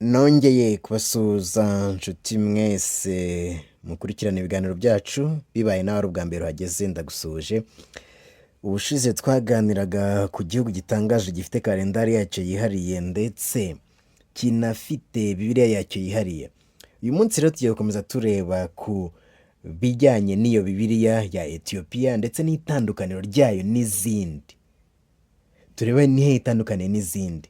Nongeye kubasuhuza nshuti mwese mukurikirana ibiganiro byacu, bibaye nawe ari ubwa mbere uhageze ndagusuhuje. Ubushize twaganiraga ku gihugu gitangaje gifite kalendari yacyo yihariye ndetse kinafite Bibiliya yacyo yihariye. Uyu munsi rero tugiye gukomeza tureba ku bijyanye n'iyo Bibiliya ya Ethiopia ndetse n'itandukaniro ryayo n'izindi. Turebe nihe itandukaniye n'izindi.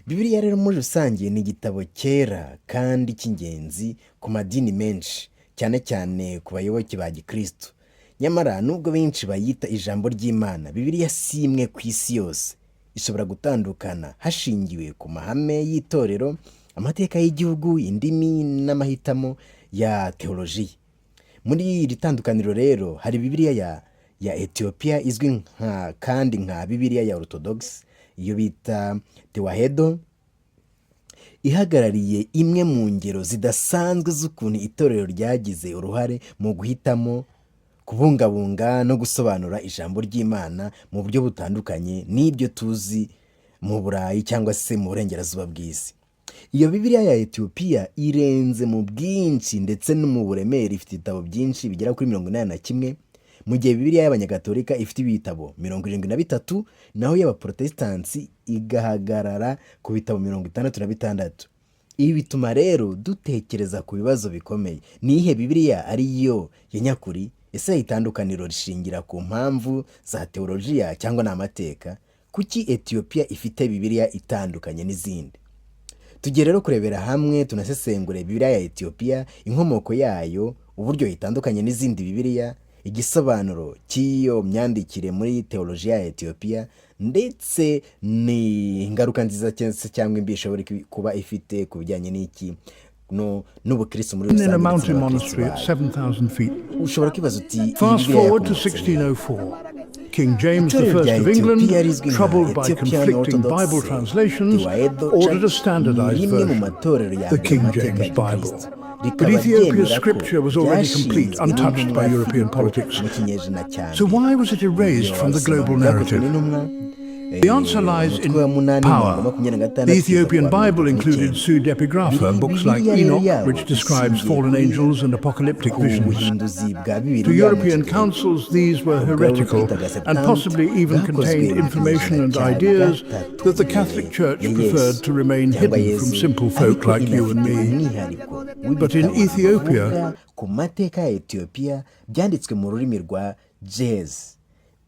Bibiliya rero muri rusange ni igitabo cyera kandi cy'ingenzi ku madini menshi, cyane cyane ku bayoboke ba Gikristo. Nyamara nubwo benshi bayita ijambo ry'Imana, Bibiliya si imwe ku isi yose. Ishobora gutandukana hashingiwe ku mahame y'itorero, amateka y'igihugu, indimi n'amahitamo ya teolojiya. Muri iri tandukaniro rero hari Bibiliya ya Ethiopia izwi kandi nka Bibiliya ya Orthodox, iyo bita Tewahedo, ihagarariye imwe mu ngero zidasanzwe z'ukuntu itorero ryagize uruhare mu guhitamo, kubungabunga no gusobanura ijambo ry'Imana mu buryo butandukanye n'ibyo tuzi mu Burayi cyangwa se mu burengerazuba bw'isi. Iyo Bibiliya ya Ethiopia irenze mu bwinshi ndetse no mu buremere, ifite ibitabo byinshi bigera kuri 81, mu gihe Bibiliya y'Abanyagatolika ifite ibitabo 73, naho y'Abaprotestanti igahagarara ku bitabo 66. Ibi bituma rero dutekereza ku bibazo bikomeye. Ni iyihe Bibiliya ari yo ya nyakuri? Ese itandukaniro rishingira ku mpamvu za teolojiya cyangwa n'amateka? Kuki Ethiopia ifite Bibiliya itandukanye n'izindi? Tugiye rero kurebera hamwe tunasesengure Bibiliya ya Ethiopia, inkomoko yayo, uburyo itandukanye n'izindi Bibiliya, igisobanuro cy'iyo myandikire muri teolojiya ya Ethiopia, ndetse ni ingaruka nziza cyangwa mbi ishobora kuba ifite ku bijyanye n'iki n'ubukristo muri In a rusange. mountain monastery at 7,000 feet. Ushobora kwibaza uti Fast forward to 1604. King James I Itorero rya of England, Ethiopia rizwi nka troubled by Ethiopian conflicting Orthodox Bible translations, Tewahedo ordered a Church, ni standardized rimwe mu version, matorero ya the mbere King mu mateka James ya Bible. Gikristo. But Rikaba Ethiopia's ryemera ko scripture was already complete, ryashinzwe untouched n'intumwa by ya European Filipo politics. mu kinyejana cya So mbere. why was it erased from the global narrative? The answer lies in power. The Ethiopian Bible included pseudepigrapha, books like Enoch, which describes fallen angels and apocalyptic visions. To European councils, these were heretical and possibly even contained information and ideas that the Catholic Church preferred to remain hidden from simple folk like you and me. But in Ethiopia, ku mateka ya Ethiopia byanditswe mu rurimi rwa Jez,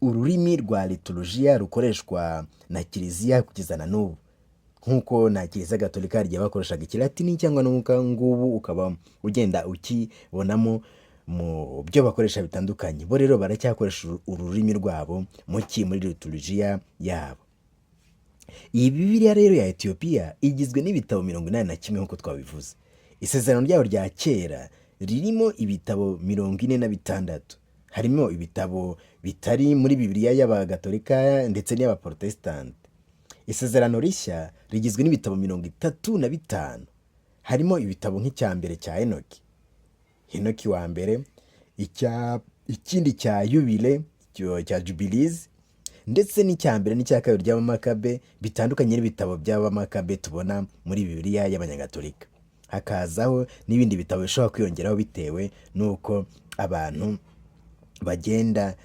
ururimi rwa liturujia rukoreshwa na kiliziya kugeza na n'ubu, nk'uko na kiliziya gatolika yagiye bakoreshaga ikilatini cyangwa n'uko ngubu ukaba ugenda ukibonamo mu byo bakoresha bitandukanye. Bo rero baracyakoresha ururimi rwabo muri liturujia yabo. Iyi Bibiliya rero ya Ethiopia igizwe n'ibitabo 81 nk'uko twabivuze. Isezerano ryayo rya kera ririmo ibitabo 46. Harimo ibitabo bitari muri Bibiliya y'Abagatolika ndetse n'iy'Abaprotestanti. Isezerano rishya rigizwe n'ibitabo 35. Harimo ibitabo nk'icya mbere cya Henoki wa mbere, ikindi cya Yubile cya Jubilees, ndetse n'icya mbere n'icya kabiri ry'Abamakabe, bitandukanye n'ibitabo by'Abamakabe tubona muri Bibiliya y'Abanyagatolika. Hakazaho n'ibindi bitabo bishobora kwiyongeraho bitewe n'uko abantu bagenda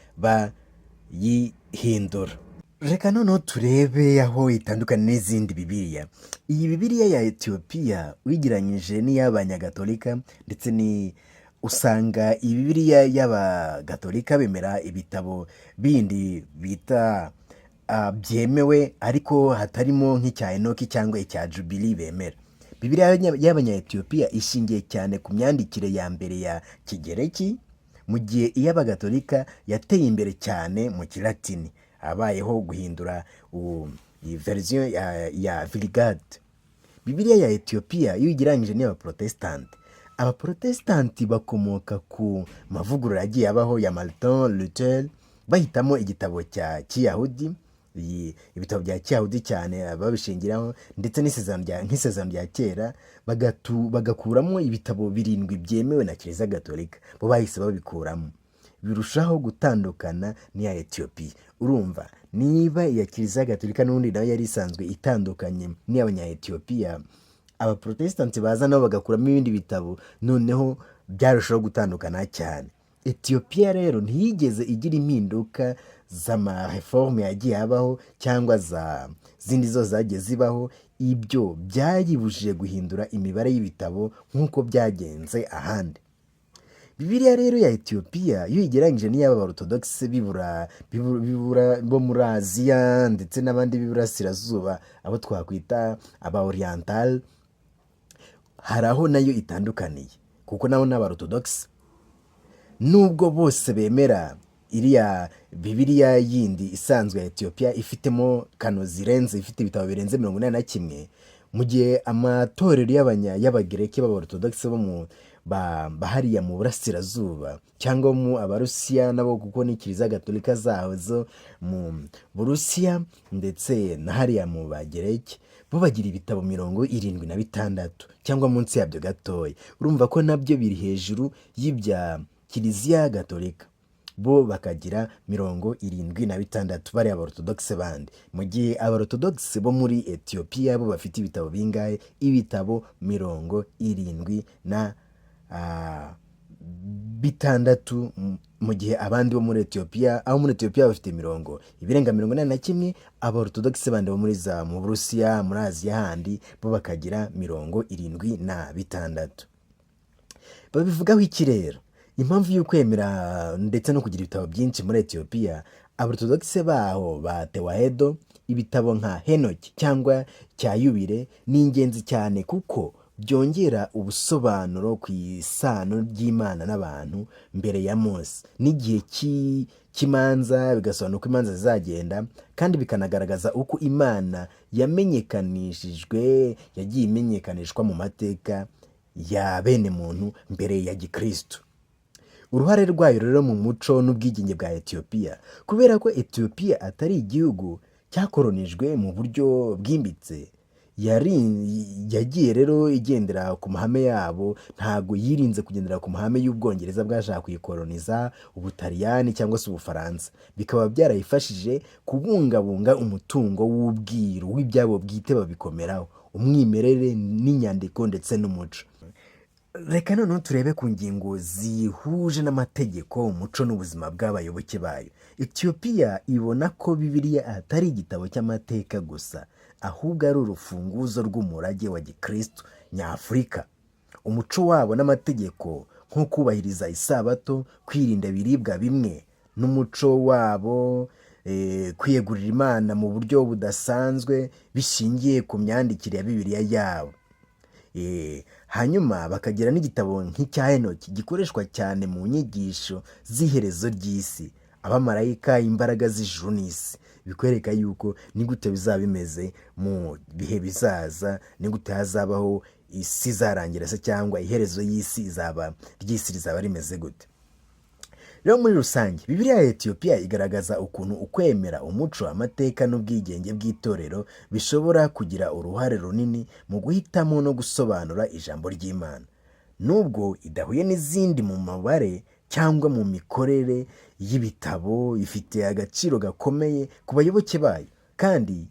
bayihindura. Reka noneho turebe aho itandukanye n'izindi Bibiliya. Iyi Bibiliya ya Ethiopia uyigereranyije n'iy'Abanyagatolika ndetse usanga iyi Bibiliya y'Abagatolika bemera ibitabo bindi bita byemewe ariko hatarimo nk'icya Enoki cyangwa icya Jubilee bemera. Bibiliya y'Abanya-Ethiopia ishingiye cyane ku myandikire ya mbere ya Kigereki, mu gihe iy'Abagatolika yateye imbere cyane mu Kilatini, habayeho guhindura iyi version ya Vulgate. Bibiliya ya Ethiopia iyo uyigereranyije n'iy'Abaprotestanti, Abaprotestanti bakomoka ku mavugurura yagiye abaho ya Martin Luther, bahitamo igitabo cya Kiyahudi, ibitabo bya Kiyahudi cyane babishingiraho, ndetse nk'isezerano rya kera bagakuramo ibitabo 7 byemewe na Kiliziya Gatolika, bo bahise babikuramo. Birushaho gutandukana n'iya Ethiopia. Urumva niba iya Kiliziya Gatolika n'undi nayo yari isanzwe itandukanye n'iy'Abanya-Ethiopia, abaprotesitanti baza nabo bagakuramo ibindi bitabo, noneho byarushaho gutandukana cyane. Etiyopiya rero ntiyigeze igira impinduka z'amareforme yagiye abaho cyangwa zindi zose zagiye zibaho. Ibyo byayibujije guhindura imibare y'ibitabo nk'uko byagenze ahandi. Bibiliya rero ya Etiyopiya iyo uyigereranyije n'iy'aba Orthodox bibura bo muri Aziya ndetse n'abandi b'iburasirazuba, abo twakwita aba Oriental, hari aho nayo itandukaniye, kuko nabo ni aba Orthodox. Nubwo bose bemera iriya Bibiliya yindi isanzwe ya Etiyopiya ifitemo kano zirenze, ifite ibitabo birenze 41, mu gihe amatorero y'abagereki b'Aborthodox bo mu bahariya mu burasirazuba cyangwa mu Abarusiya nabo, kuko ni Kiliziya Gatolika zaho zo mu Burusiya ndetse na hariya mu Bagereki, bo bagira ibitabo 76 cyangwa munsi yabyo gatoya. Urumva ko nabyo biri hejuru y'ibya Kiliziya Gatolika, bo bakagira 76 bari Aborthodox bandi, mu gihe Aborthodox bo muri Etiyopiya bo bafite ibitabo bingahe? Ibitabo 76, mu gihe abandi bo muri Etiyopiya, aho muri Etiyopiya bafite ibirenga 81, Aborthodox bandi bo muri mu Burusiya, muri Aziya handi, bo bakagira 76. Babivugaho iki rero? Impamvu y'ukwemera ndetse no kugira ibitabo byinshi muri Etiyopiya, Aborthodox baho ba Tewahedo, ibitabo nka Henoki cyangwa cya Yubile ni ingenzi cyane, kuko byongera ubusobanuro ku isano ry'Imana n'abantu mbere ya Mose n'igihe cy'imanza, bigasobanura uko imanza zizagenda, kandi bikanagaragaza uko Imana yagiye imenyekanishwa mu mateka ya bene muntu mbere ya Gikristo. Uruhare rwayo rero mu muco n'ubwigenge bwa Etiyopiya, kubera ko Etiyopiya atari igihugu cyakoronijwe mu buryo bwimbitse, yagiye rero igendera ku mahame yabo, ntago yirinze kugendera ku mahame y'Ubwongereza bwashaka kuyikoloniza, Ubutaliyani cyangwa se Ubufaransa. Bikaba byarayifashije kubungabunga umutungo w'ubwiru w'ibyabo bwite, babikomeraho umwimerere n'inyandiko ndetse n'umuco. Reka noneho turebe ku ngingo zihuje n'amategeko, umuco n'ubuzima bw'abayoboke bayo. Etiyopiya ibona ko Bibiliya atari igitabo cy'amateka gusa, ahubwo ari urufunguzo rw'umurage wa Gikristo nyafurika. Umuco wabo n'amategeko nko kubahiriza isabato, kwirinda ibiribwa bimwe, n'umuco wabo kwiyegurira Imana mu buryo budasanzwe bishingiye ku myandikire ya Bibiliya yabo. Hanyuma bakagira n'igitabo nk'icya Henoki gikoreshwa cyane mu nyigisho z'iherezo ry'isi, abamarayika, imbaraga z'ijuru n'isi. Bikwereka yuko ni gute bizaba bimeze mu bihe bizaza, ni gute hazabaho isi izarangira se, cyangwa iherezo y'isi ry'isi rizaba rimeze gute. Rero muri rusange Bibiliya ya Etiyopiya igaragaza ukuntu ukwemera, umuco, amateka n'ubwigenge bw'itorero bishobora kugira uruhare runini mu guhitamo no gusobanura ijambo ry'Imana. Nubwo idahuye n'izindi mu mabare cyangwa mu mikorere y'ibitabo, ifite agaciro gakomeye ku bayoboke bayo, kandi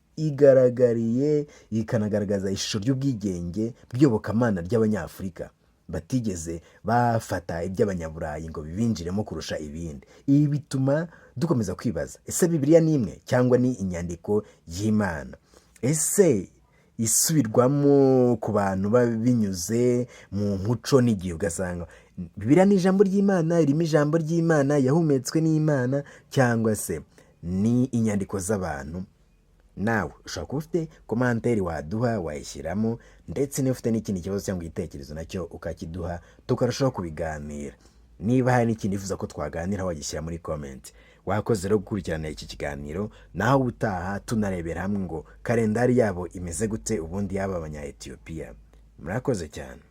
ikanagaragaza ishusho ry'ubwigenge bw'iyobokamana ry'Abanyafurika batigeze bafata iby'Abanyaburayi ngo bibinjiremo kurusha ibindi. Ibi bituma dukomeza kwibaza, ese Bibiliya ni imwe cyangwa ni inyandiko y'Imana? Ese isubirwamo ku bantu binyuze mu muco n'igihe? Ugasanga Bibiliya ni ijambo ry'Imana, irimo ijambo ry'Imana yahumetswe n'Imana, cyangwa se ni inyandiko z'abantu? Nawe ushobora kuba ufite komanteri waduha, wayishyiramo, ndetse niba ufite n'ikindi kibazo cyangwa igitekerezo nacyo ukakiduha, tukarushaho kubiganira. Niba hari n'ikindi wifuza ko twaganira, wagishyira muri comment. Wakoze rero gukurikirana iki kiganiro, naho utaha tunarebera hamwe ngo kalendari yabo imeze gute ubundi yaba Abanya Etiyopiya. Murakoze cyane.